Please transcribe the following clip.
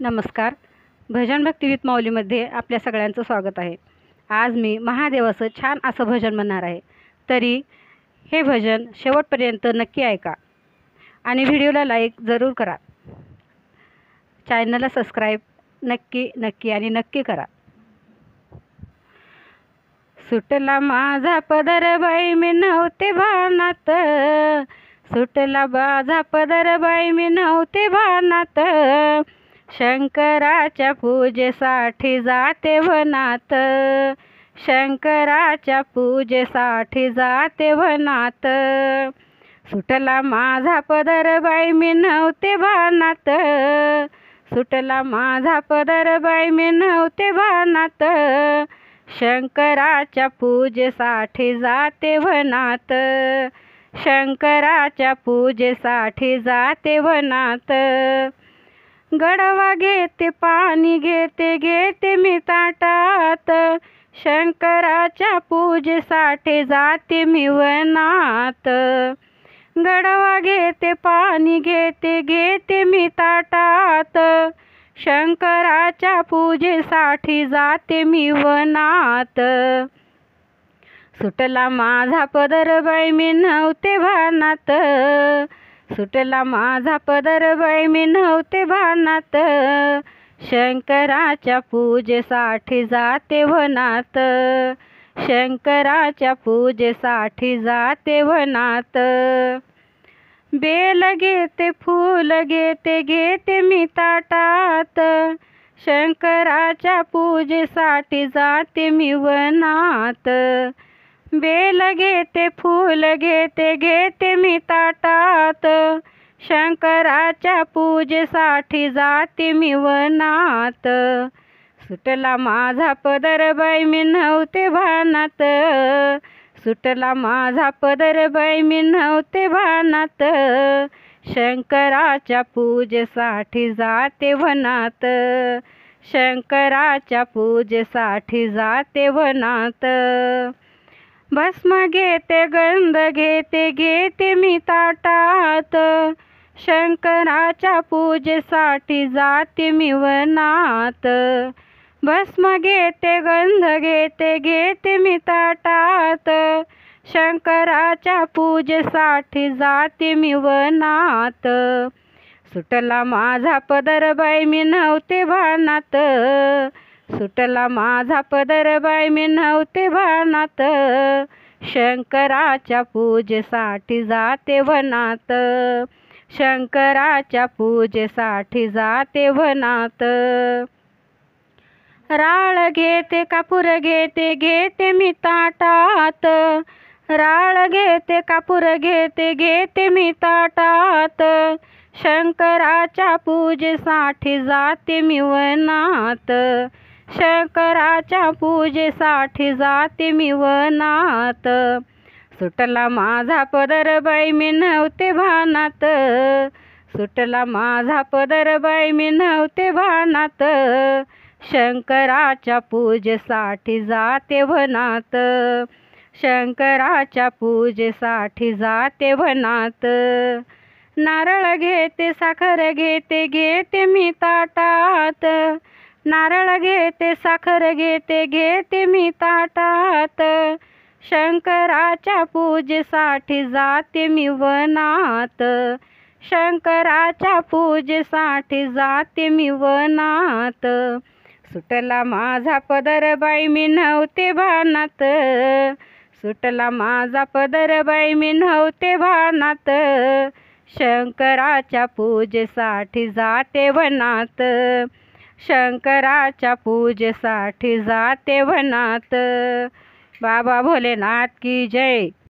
नमस्कार. भजन भक्ती विथ माऊलीमध्ये आपल्या सगळ्यांचं स्वागत आहे. आज मी महादेवाचं छान असं भजन म्हणणार आहे. तरी हे भजन शेवटपर्यंत नक्की ऐका आणि व्हिडिओला लाईक जरूर करा. चॅनलला सबस्क्राईब नक्की आणि नक्की करा. सुटला माझा पदर बाई मी नव्हते भानात, सुटला माझा पदर बाई मी नव्हते भानात, शंकराच्या पूजेसाठी जाते वनात, शंकराच्या पूजेसाठी जाते वनात. सुटला माझा पदर बाई मी नव्हते भानात, सुटला माझा पदर बाई मी नव्हते भानात, शंकराच्या पूजेसाठी जाते वनात, शंकराच्या पूजेसाठी जाते वनात. गडवा घेते पाणी घेते मी ताटात, शंकराच्या पूजेसाठी जाते मी वनात. गडवा घेते पाणी घेते मी ताटात, शंकराच्या पूजेसाठी जाते मी वनात. सुटला माझा पदर बाई मी नव्हते भानात, सुटला माझा पदर बाई मी नव्हते भानात, शंकराच्या पूजेसाठी जाते वनात, शंकराच्या पूजेसाठी जाते वनात. बेल घेते फूल घेते मी ताटात, शंकराच्या पूजेसाठी जाते मी वनात. बेल घेते फूल घेते मी ताटात, शंकराच्या पूजेसाठी जाते मी वनात. सुटला माझा पदर बाई मी नव्हते भानात, सुटला माझा पदर बाई मी नव्हते भानात, शंकराच्या पूजेसाठी जाते वनात, शंकराच्या पूजेसाठी जाते वनात. भस्म घेते गंध घेते मी ताटात, शंकराच्या पूजेसाठी जाते मी वनात. भस्म घेते गंध घेते मी ताटात, शंकराच्या पूजेसाठी जाते मी वनात. सुटला माझा पदर बाई मी नव्हते भानात, सुटला माझा पदर बाई मी नव्हते भानात, शंकराच्या पूजेसाठी जाते वनात, शंकराच्या पूजेसाठी जाते वनात. राळ घेते कापूर घेते मी ताटात, राळ घेते कापूर घेते मी ताटात, शंकराच्या पूजेसाठी जाते मी वनात, शंकराच्या पूजेसाठी जाते मी वनात. सुटला माझा पदर बाई मी नव्हते भानात, सुटला माझा पदर बाई मी नव्हते भानात, शंकराच्या पूजेसाठी जाते वनात, शंकराच्या पूजेसाठी जाते वनात. नारळ घेते साखर घेते मी ताटात, नारळ घेते साखर घेते मी ताटात, शंकराच्या पूजेसाठी जाते मी वनात, शंकराच्या पूजेसाठी जाते मी वनात. सुटला माझा पदर बाई मी नव्हते भानात, सुटला माझा पदर बाई मी नव्हते भानात, शंकराच्या पूजेसाठी जाते वनात, शंकराच्या पूजेसाठी जाते वनात. बाबा भोलेनाथ की जय.